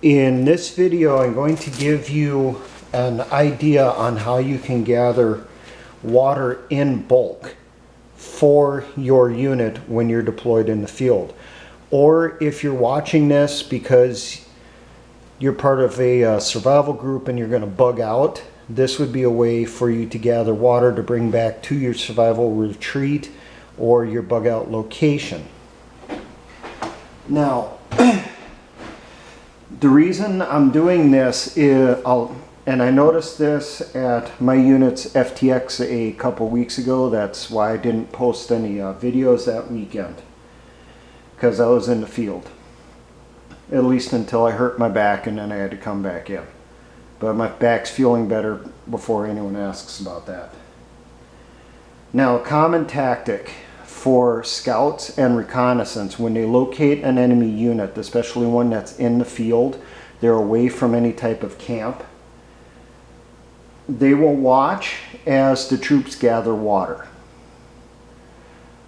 In this video, I'm going to give you an idea on how you can gather water in bulk for your unit when you're deployed in the field. Or if you're watching this because you're part of a survival group and you're going to bug out, this would be a way for you to gather water to bring back to your survival retreat or your bug out location. Now, the reason I'm doing this is, and I noticed this at my unit's FTX a couple weeks ago. That's why I didn't post any videos that weekend, because I was in the field, at least until I hurt my back and then I had to come back in. But my back's feeling better before anyone asks about that. Now, a common tactic for scouts and reconnaissance when they locate an enemy unit, especially one that's in the field, they're away from any type of camp, they will watch as the troops gather water.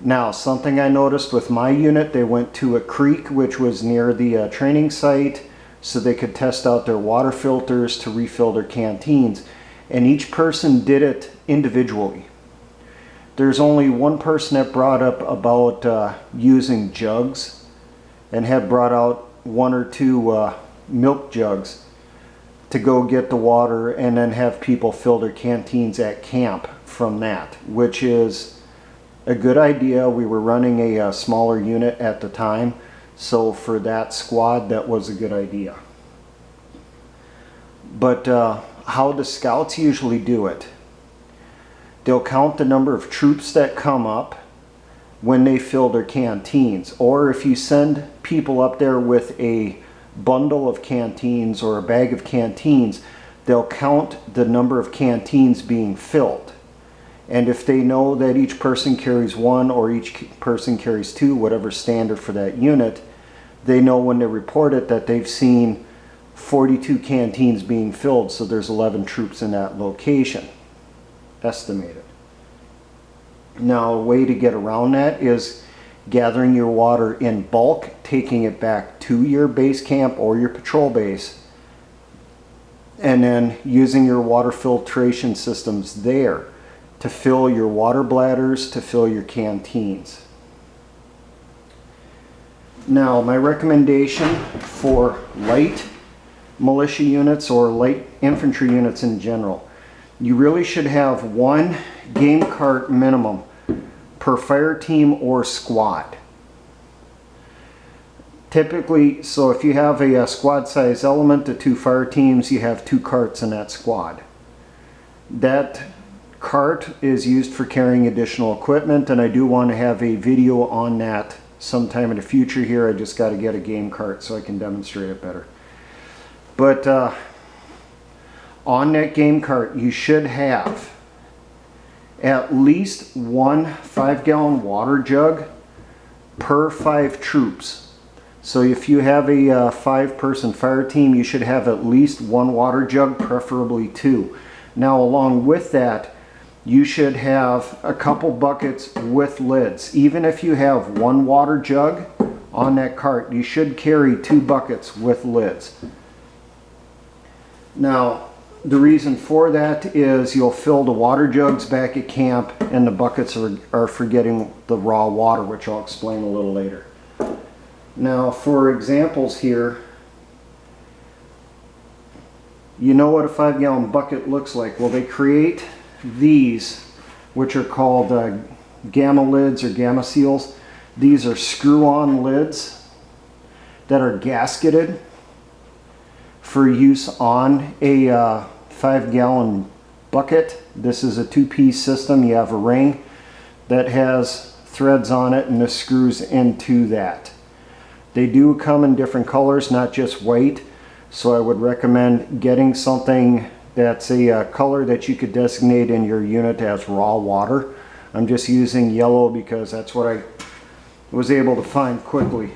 Now, something I noticed with my unit, they went to a creek which was near the training site so they could test out their water filters to refill their canteens, and each person did it individually. There's only one person that brought up about using jugs and had brought out one or two milk jugs to go get the water and then have people fill their canteens at camp from that, which is a good idea. We were running a smaller unit at the time, so for that squad that was a good idea. But how the scouts usually do it, they'll count the number of troops that come up when they fill their canteens. Or if you send people up there with a bundle of canteens or a bag of canteens, they'll count the number of canteens being filled. And if they know that each person carries one or each person carries two, whatever standard for that unit, they know when they report it that they've seen 42 canteens being filled, so there's 11 troops in that location. Estimated. Now, a way to get around that is gathering your water in bulk, taking it back to your base camp or your patrol base, and then using your water filtration systems there to fill your water bladders, to fill your canteens. Now, my recommendation for light militia units or light infantry units in general, you really should have one game cart minimum per fire team or squad. Typically, so if you have a squad size element to 2 fire teams, you have 2 carts in that squad. That cart is used for carrying additional equipment, and I do want to have a video on that sometime in the future here. I just got to get a game cart so I can demonstrate it better. But on that game cart, you should have at least one 5-gallon water jug per 5 troops. So if you have a 5-person fire team, you should have at least one water jug, preferably 2. Now, along with that, you should have a couple buckets with lids. Even if you have one water jug on that cart, you should carry 2 buckets with lids. Now, the reason for that is you'll fill the water jugs back at camp and the buckets are for getting the raw water, which I'll explain a little later. Now, for examples here, you know what a 5-gallon bucket looks like. Well, they create these, which are called gamma lids or gamma seals. These are screw-on lids that are gasketed for use on a 5-gallon bucket. This is a 2-piece system. You have a ring that has threads on it and this screws into that. They do come in different colors, not just white, so I would recommend getting something that's a color that you could designate in your unit as raw water. I'm just using yellow because that's what I was able to find quickly.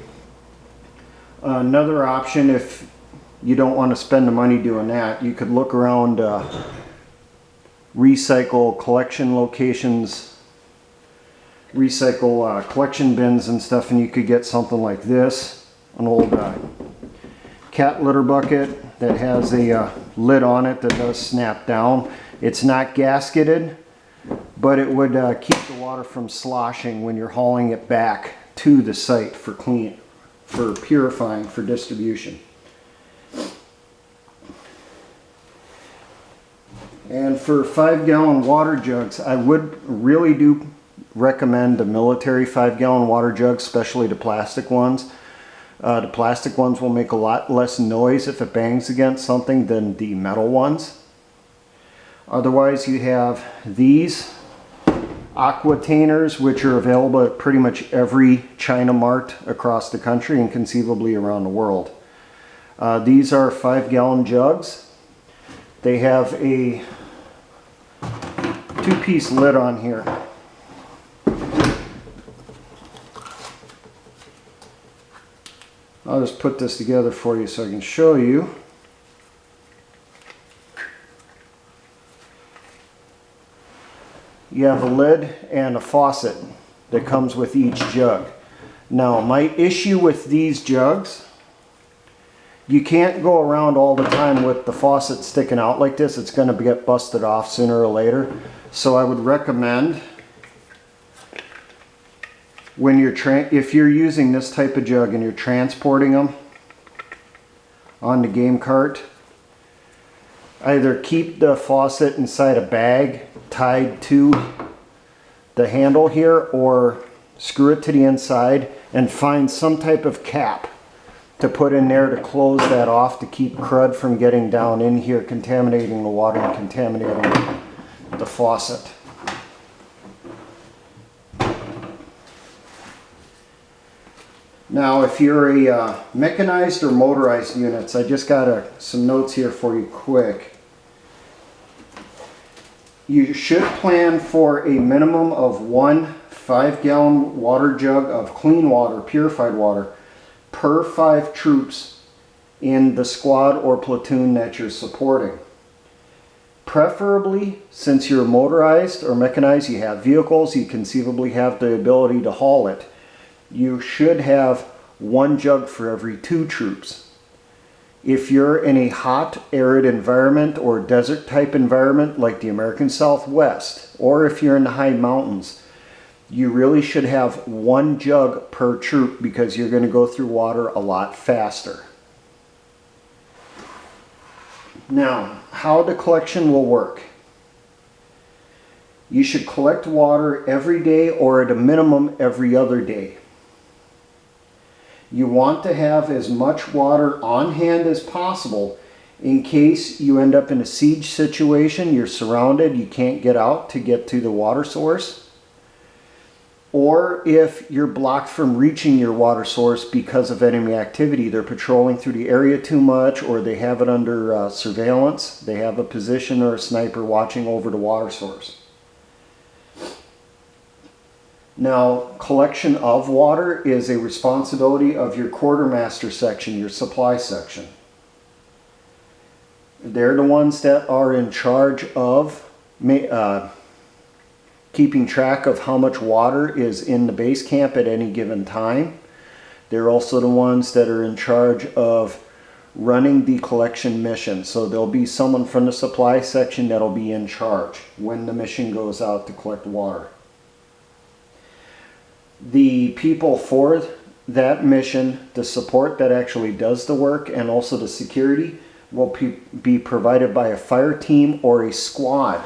Another option, if you don't want to spend the money doing that, you could look around recycle collection locations, collection bins and stuff, and you could get something like this, an old cat litter bucket that has a lid on it that does snap down. It's not gasketed, but it would keep the water from sloshing when you're hauling it back to the site for purifying, for distribution. And for 5-gallon water jugs, I would really do recommend the military 5-gallon water jugs, especially the plastic ones. The plastic ones will make a lot less noise if it bangs against something than the metal ones. Otherwise, you have these aquatainers, which are available at pretty much every China Mart across the country and conceivably around the world. These are 5-gallon jugs. They have a 2-piece lid on here. I'll just put this together for you so I can show you. You have a lid and a faucet that comes with each jug. Now, my issue with these jugs, you can't go around all the time with the faucet sticking out like this. It's going to get busted off sooner or later. So I would recommend, when if you're using this type of jug and you're transporting them on the game cart, either keep the faucet inside a bag tied to the handle here, or screw it to the inside and find some type of cap to put in there to close that off, to keep crud from getting down in here, contaminating the water and contaminating the faucet. Now, if you're a mechanized or motorized units, I just got some notes here for you quick. You should plan for a minimum of 1 5-gallon water jug of clean water, purified water, per 5 troops in the squad or platoon that you're supporting. Preferably, since you're motorized or mechanized, you have vehicles, you conceivably have the ability to haul it. You should have 1 jug for every 2 troops. If you're in a hot, arid environment or desert type environment like the American Southwest, or if you're in the high mountains, you really should have 1 jug per troop, because you're going to go through water a lot faster. Now, how the collection will work. You should collect water every day, or at a minimum every other day. You want to have as much water on hand as possible in case you end up in a siege situation, you're surrounded, you can't get out to get to the water source. Or if you're blocked from reaching your water source because of enemy activity, they're patrolling through the area too much, or they have it under surveillance, they have a position or a sniper watching over the water source. Now, collection of water is a responsibility of your quartermaster section, your supply section. They're the ones that are in charge of keeping track of how much water is in the base camp at any given time. They're also the ones that are in charge of running the collection mission. So there'll be someone from the supply section that'll be in charge when the mission goes out to collect water. The people for that mission, the support that actually does the work, and also the security, will be provided by a fire team or a squad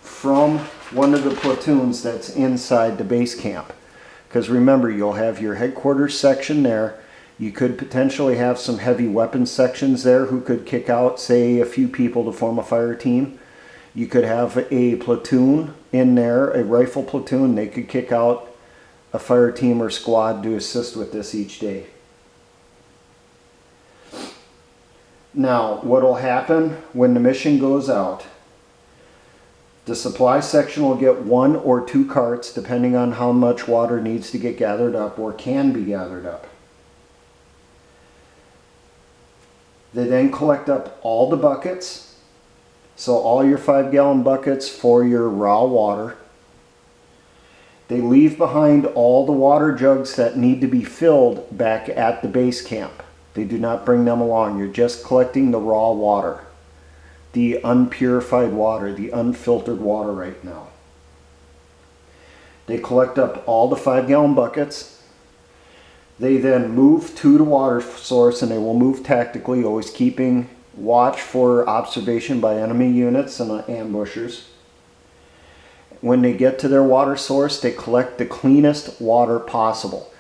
from one of the platoons that's inside the base camp. Because remember, you'll have your headquarters section there. You could potentially have some heavy weapons sections there who could kick out, say, a few people to form a fire team. You could have a platoon in there, a rifle platoon. They could kick out a fire team or squad to assist with this each day. Now, what will happen when the mission goes out? The supply section will get 1 or 2 carts, depending on how much water needs to get gathered up or can be gathered up. They then collect up all the buckets, so all your 5-gallon buckets for your raw water. They leave behind all the water jugs that need to be filled back at the base camp. They do not bring them along. You're just collecting the raw water, the unpurified water, the unfiltered water right now. They collect up all the 5-gallon buckets. They then move to the water source, and they will move tactically, always keeping watch for observation by enemy units and ambushers. When they get to their water source, they collect the cleanest water possible.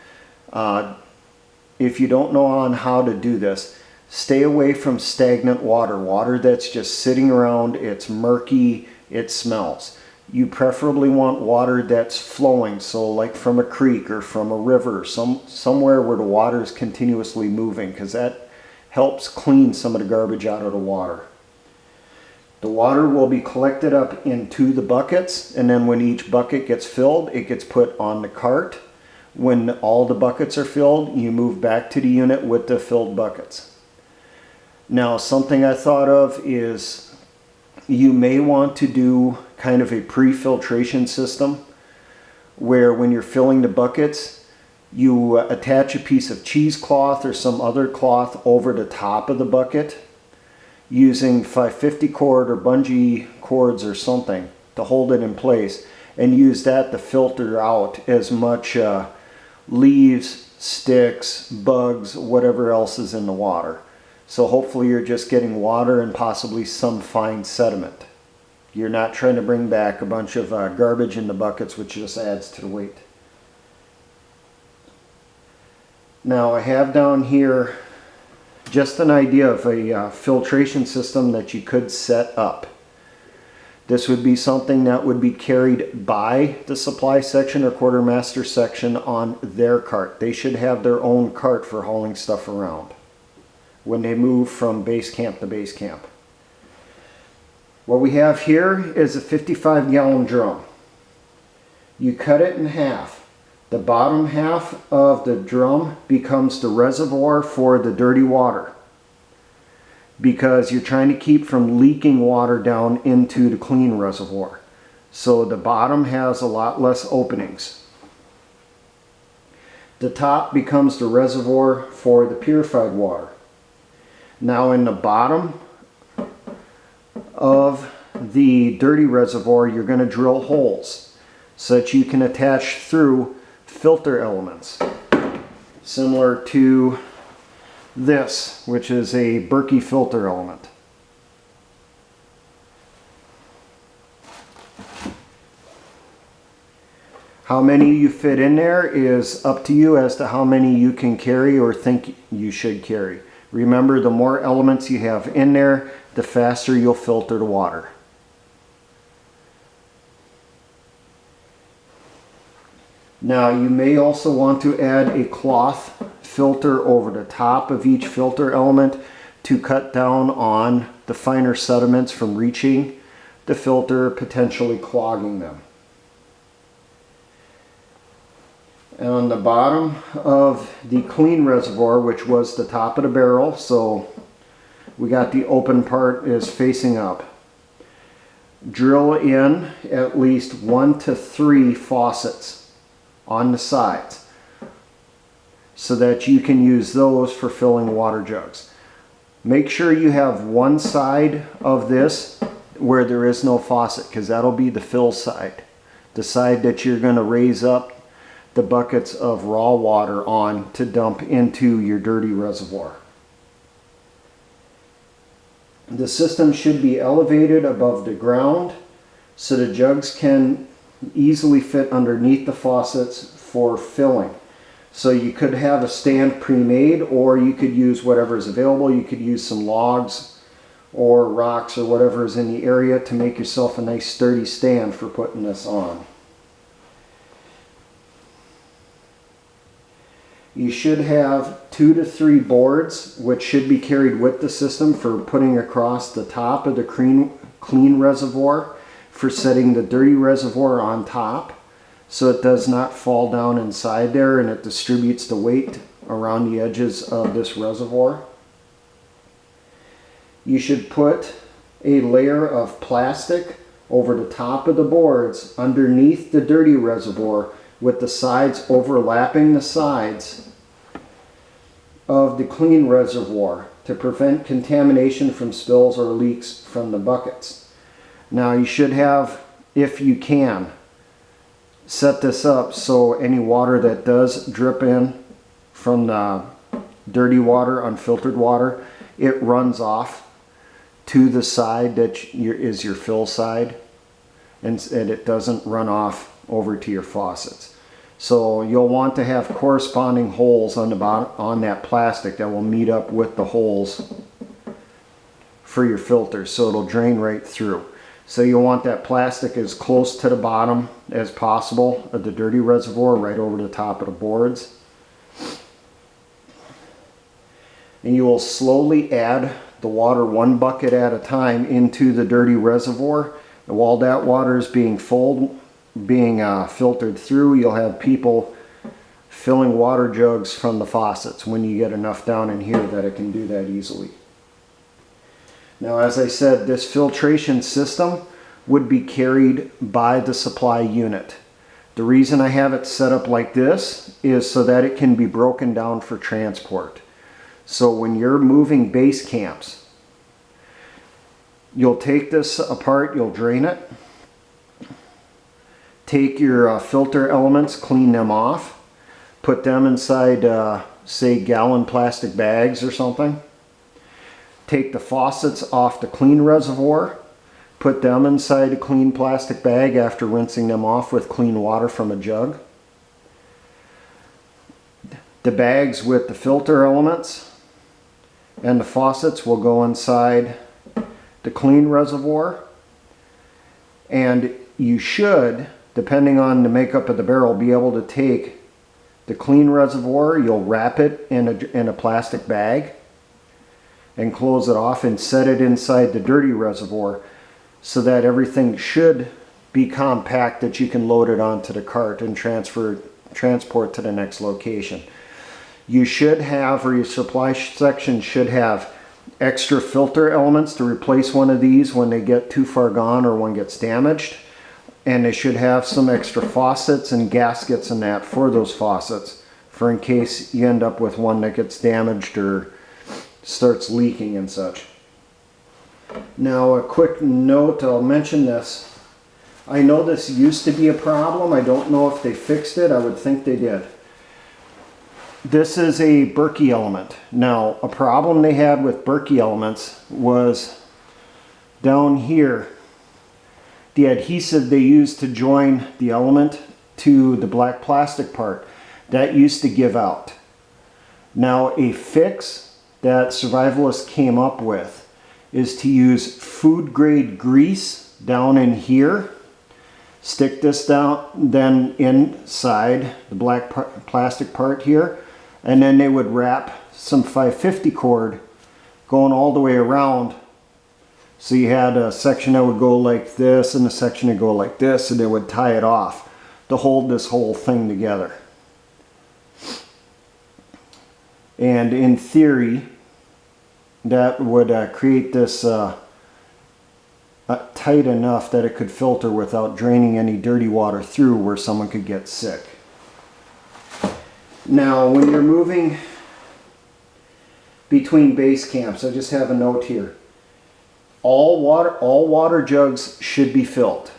If you don't know on how to do this, stay away from stagnant water, water that's just sitting around, it's murky, it smells. You preferably want water that's flowing, so like from a creek or from a river, somewhere where the water is continuously moving, because that helps clean some of the garbage out of the water. The water will be collected up into the buckets, and then when each bucket gets filled, it gets put on the cart. When all the buckets are filled, you move back to the unit with the filled buckets. Now, something I thought of is you may want to do kind of a pre-filtration system where when you're filling the buckets, you attach a piece of cheesecloth or some other cloth over the top of the bucket using 550 cord or bungee cords or something to hold it in place, and use that to filter out as much leaves, sticks, bugs, whatever else is in the water. So hopefully you're just getting water and possibly some fine sediment. You're not trying to bring back a bunch of garbage in the buckets, which just adds to the weight. Now I have down here just an idea of a filtration system that you could set up. This would be something that would be carried by the supply section or quartermaster section on their cart. They should have their own cart for hauling stuff around when they move from base camp to base camp. What we have here is a 55-gallon drum. You cut it in half. The bottom half of the drum becomes the reservoir for the dirty water, because you're trying to keep from leaking water down into the clean reservoir. So the bottom has a lot less openings. The top becomes the reservoir for the purified water. Now in the bottom of the dirty reservoir, you're going to drill holes so that you can attach through filter elements, similar to this, which is a Berkey filter element. How many you fit in there is up to you as to how many you can carry or think you should carry. Remember, the more elements you have in there, the faster you'll filter the water. Now you may also want to add a cloth filter over the top of each filter element to cut down on the finer sediments from reaching the filter, potentially clogging them. And on the bottom of the clean reservoir, which was the top of the barrel, so we got the open part is facing up, drill in at least 1 to 3 faucets on the sides so that you can use those for filling water jugs. Make sure you have one side of this where there is no faucet, because that'll be the fill side, the side that you're going to raise up the buckets of raw water on to dump into your dirty reservoir. The system should be elevated above the ground so the jugs can easily fit underneath the faucets for filling. So you could have a stand pre-made, or you could use whatever is available. You could use some logs or rocks or whatever is in the area to make yourself a nice sturdy stand for putting this on. You should have 2 to 3 boards, which should be carried with the system, for putting across the top of the clean reservoir, for setting the dirty reservoir on top so it does not fall down inside there and it distributes the weight around the edges of this reservoir. You should put a layer of plastic over the top of the boards underneath the dirty reservoir, with the sides overlapping the sides, of the clean reservoir to prevent contamination from spills or leaks from the buckets. Now you should have, if you can, set this up so any water that does drip in from the dirty water, unfiltered water, it runs off to the side that is your fill side, and it doesn't run off over to your faucets. So you'll want to have corresponding holes on the bottom on that plastic that will meet up with the holes for your filters, so it'll drain right through. So you'll want that plastic as close to the bottom as possible of the dirty reservoir, right over the top of the boards. And you will slowly add the water 1 bucket at a time into the dirty reservoir. And while that water is being filtered through, you'll have people filling water jugs from the faucets when you get enough down in here that it can do that easily. Now, as I said, this filtration system would be carried by the supply unit. The reason I have it set up like this is so that it can be broken down for transport. So when you're moving base camps, you'll take this apart, you'll drain it, take your filter elements, clean them off, put them inside, say, gallon plastic bags or something. Take the faucets off the clean reservoir, put them inside a clean plastic bag after rinsing them off with clean water from a jug. The bags with the filter elements and the faucets will go inside the clean reservoir, and you should, depending on the makeup of the barrel, be able to take the clean reservoir, you'll wrap it in a plastic bag and close it off and set it inside the dirty reservoir so that everything should be compact, that you can load it onto the cart and transport to the next location. You should have, or your supply section should have, extra filter elements to replace one of these when they get too far gone or one gets damaged. And they should have some extra faucets and gaskets and that for those faucets, for in case you end up with one that gets damaged or starts leaking and such. Now, a quick note, I'll mention this. I know this used to be a problem. I don't know if they fixed it. I would think they did. This is a Berkey element. Now, a problem they had with Berkey elements was down here, the adhesive they used to join the element to the black plastic part, that used to give out. Now, a fix that survivalists came up with is to use food grade grease down in here, stick this down then inside the black plastic part here, and then they would wrap some 550 cord going all the way around. So you had a section that would go like this and a section that would go like this, and they would tie it off to hold this whole thing together. And in theory, that would create this tight enough that it could filter without draining any dirty water through where someone could get sick. Now, when you're moving between base camps, I just have a note here. All water jugs should be filled.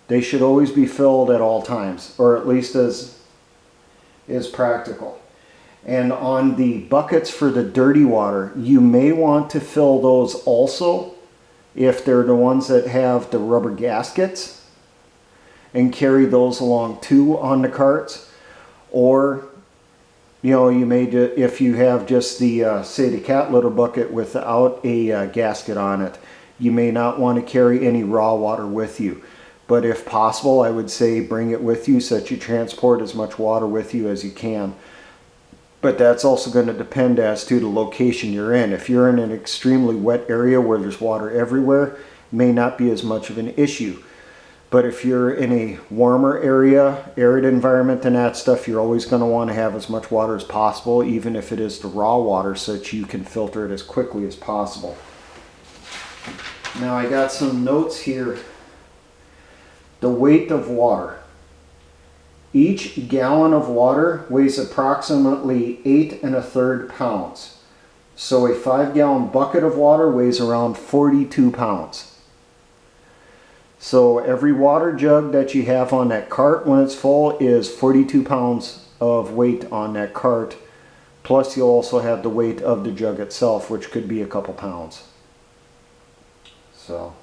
They should always be filled at all times, or at least as is practical. And on the buckets for the dirty water, you may want to fill those also if they're the ones that have the rubber gaskets, and carry those along too on the carts. Or, you know, you may, if you have just the, say, the cat litter bucket without a gasket on it, you may not want to carry any raw water with you. But if possible, I would say bring it with you so that you transport as much water with you as you can. But that's also going to depend as to the location you're in. If you're in an extremely wet area where there's water everywhere, it may not be as much of an issue. But if you're in a warmer area, arid environment and that stuff, you're always going to want to have as much water as possible, even if it is the raw water, so that you can filter it as quickly as possible. Now, I got some notes here. The weight of water. Each gallon of water weighs approximately 8 1/3 pounds. So a 5-gallon bucket of water weighs around 42 pounds. So every water jug that you have on that cart when it's full is 42 pounds of weight on that cart. Plus you'll also have the weight of the jug itself, which could be a couple pounds. So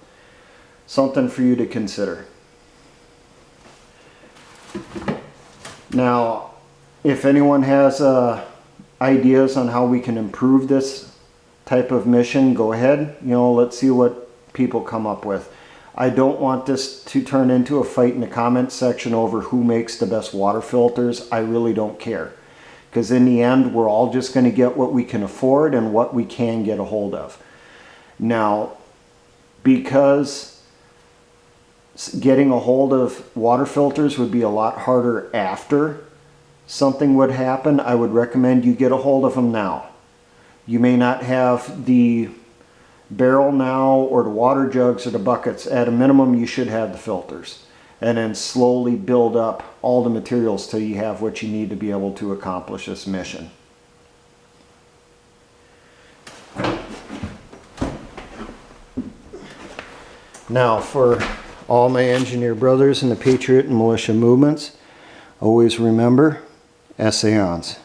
something for you to consider. Now, if anyone has ideas on how we can improve this type of mission, go ahead. Let's see what people come up with. I don't want this to turn into a fight in the comments section over who makes the best water filters. I really don't care. Because in the end, we're all just going to get what we can afford and what we can get a hold of. Now, because getting a hold of water filters would be a lot harder after something would happen, I would recommend you get a hold of them now. You may not have the barrel now or the water jugs or the buckets. At a minimum, you should have the filters. And then slowly build up all the materials till you have what you need to be able to accomplish this mission. Now, for all my engineer brothers in the Patriot and Militia movements, always remember, essayons.